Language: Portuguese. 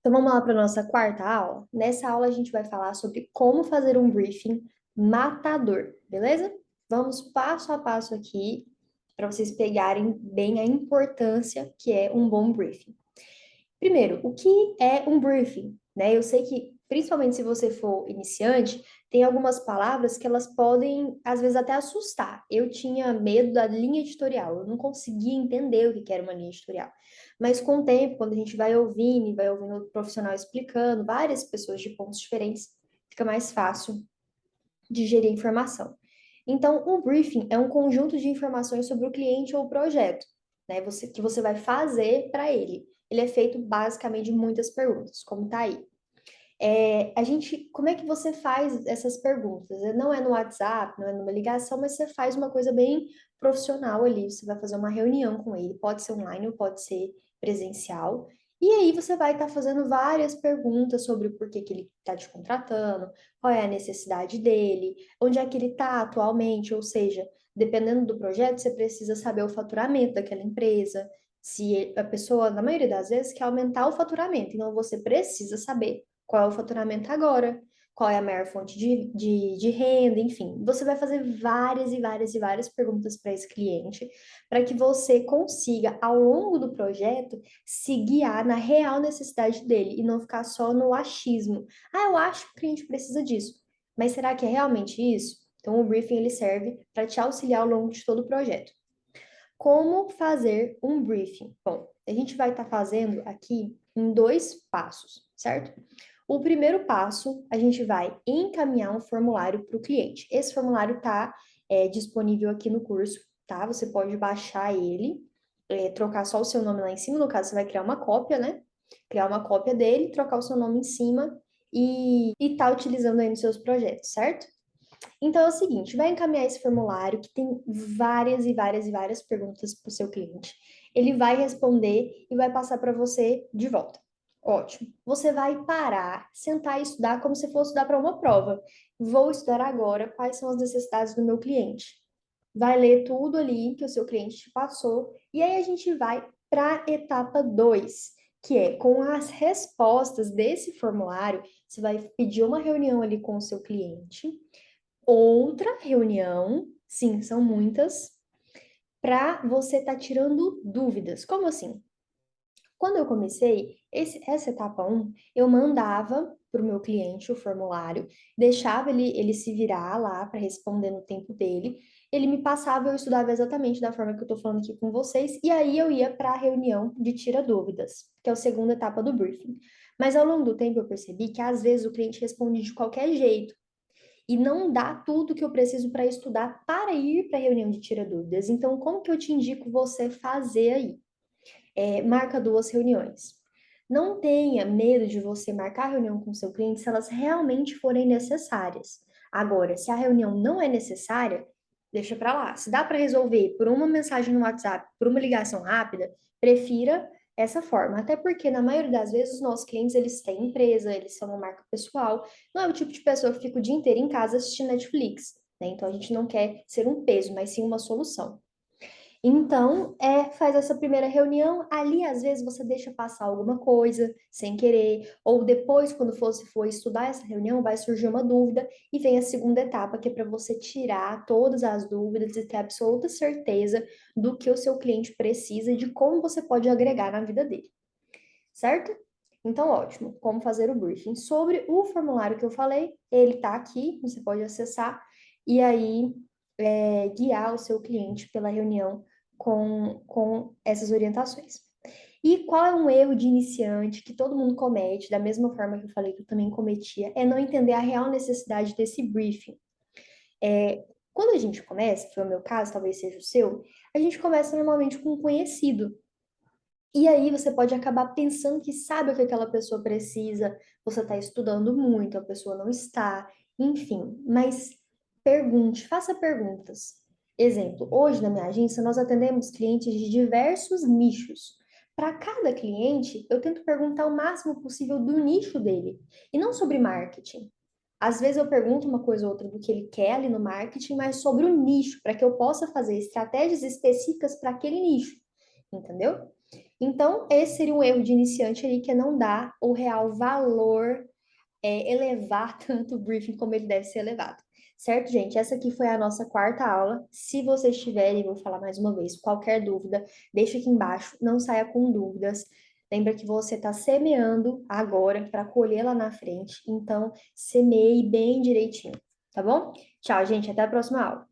Então vamos lá para a nossa quarta aula. Nessa aula a gente vai falar sobre como fazer um briefing matador, beleza? Vamos passo a passo aqui para vocês pegarem bem a importância que é um bom briefing. Primeiro, o que é um briefing? Né? Eu sei que, principalmente se você for iniciante, tem algumas palavras que elas podem, às vezes, até assustar. Eu tinha medo da linha editorial, eu não conseguia entender o que era uma linha editorial. Mas com o tempo, quando a gente vai ouvindo e vai ouvindo outro profissional explicando, várias pessoas de pontos diferentes, fica mais fácil digerir a informação. Então, um briefing é um conjunto de informações sobre o cliente ou o projeto, né, que você vai fazer para ele. Ele é feito basicamente de muitas perguntas, como tá aí. Como é que você faz essas perguntas? Não é no WhatsApp, não é numa ligação, mas você faz uma coisa bem profissional ali. Você vai fazer uma reunião com ele, pode ser online ou pode ser presencial. E aí você vai estar fazendo várias perguntas sobre o porquê que ele está te contratando, qual é a necessidade dele, onde é que ele está atualmente, ou seja, dependendo do projeto, você precisa saber o faturamento daquela empresa. Se a pessoa, na maioria das vezes, quer aumentar o faturamento, então você precisa saber qual é o faturamento agora, qual é a maior fonte de renda, enfim. Você vai fazer várias e várias e várias perguntas para esse cliente, para que você consiga, ao longo do projeto, se guiar na real necessidade dele e não ficar só no achismo. Ah, eu acho que o cliente precisa disso, mas será que é realmente isso? Então, o briefing ele serve para te auxiliar ao longo de todo o projeto. Como fazer um briefing? Bom, a gente vai estar fazendo aqui em dois passos, certo? O primeiro passo, a gente vai encaminhar um formulário para o cliente. Esse formulário está disponível aqui no curso, tá? Você pode baixar ele, trocar só o seu nome lá em cima. No caso, você vai criar uma cópia, né? Criar uma cópia dele, trocar o seu nome em cima e tá utilizando aí nos seus projetos, certo? Então é o seguinte, vai encaminhar esse formulário que tem várias e várias e várias perguntas para o seu cliente. Ele vai responder e vai passar para você de volta. Ótimo. Você vai parar, sentar e estudar como se fosse estudar para uma prova. Vou estudar agora quais são as necessidades do meu cliente. Vai ler tudo ali que o seu cliente te passou e aí a gente vai para a etapa 2, que é com as respostas desse formulário, você vai pedir uma reunião ali com o seu cliente, outra reunião, sim, são muitas, para você estar tirando dúvidas. Como assim? Quando eu comecei, essa etapa um, eu mandava para o meu cliente o formulário, deixava ele se virar lá para responder no tempo dele, ele me passava, eu estudava exatamente da forma que eu estou falando aqui com vocês, e aí eu ia para a reunião de tira dúvidas, que é a segunda etapa do briefing. Mas ao longo do tempo eu percebi que às vezes o cliente responde de qualquer jeito, e não dá tudo que eu preciso para estudar para ir para a reunião de tira dúvidas. Então, como que eu te indico você fazer aí? Marca duas reuniões. Não tenha medo de você marcar a reunião com o seu cliente se elas realmente forem necessárias. Agora, se a reunião não é necessária, deixa para lá. Se dá para resolver por uma mensagem no WhatsApp, por uma ligação rápida, prefira essa forma. Até porque, na maioria das vezes, os nossos clientes, eles têm empresa, eles são uma marca pessoal. Não é o tipo de pessoa que fica o dia inteiro em casa assistindo Netflix, né? Então, a gente não quer ser um peso, mas sim uma solução. Então, faz essa primeira reunião, ali às vezes você deixa passar alguma coisa sem querer, ou depois, quando você for estudar essa reunião, vai surgir uma dúvida e vem a segunda etapa, que é para você tirar todas as dúvidas e ter absoluta certeza do que o seu cliente precisa e de como você pode agregar na vida dele, certo? Então, ótimo. Como fazer o briefing? Sobre o formulário que eu falei, ele está aqui, você pode acessar e aí guiar o seu cliente pela reunião com essas orientações. E qual é um erro de iniciante que todo mundo comete, da mesma forma que eu falei que eu também cometia, é não entender a real necessidade desse briefing. Quando a gente começa, que foi o meu caso, talvez seja o seu, a gente começa normalmente com um conhecido. E aí você pode acabar pensando que sabe o que aquela pessoa precisa, você está estudando muito, a pessoa não está, enfim. Mas pergunte, faça perguntas. Exemplo, hoje na minha agência nós atendemos clientes de diversos nichos. Para cada cliente, eu tento perguntar o máximo possível do nicho dele, e não sobre marketing. Às vezes eu pergunto uma coisa ou outra do que ele quer ali no marketing, mas sobre o nicho, para que eu possa fazer estratégias específicas para aquele nicho, entendeu? Então, esse seria um erro de iniciante ali, que é não dar o real valor, elevar tanto o briefing como ele deve ser elevado. Certo, gente? Essa aqui foi a nossa quarta aula. Se vocês tiverem, vou falar mais uma vez, qualquer dúvida, deixa aqui embaixo, não saia com dúvidas. Lembra que você está semeando agora para colher lá na frente, então semeie bem direitinho, tá bom? Tchau, gente, até a próxima aula.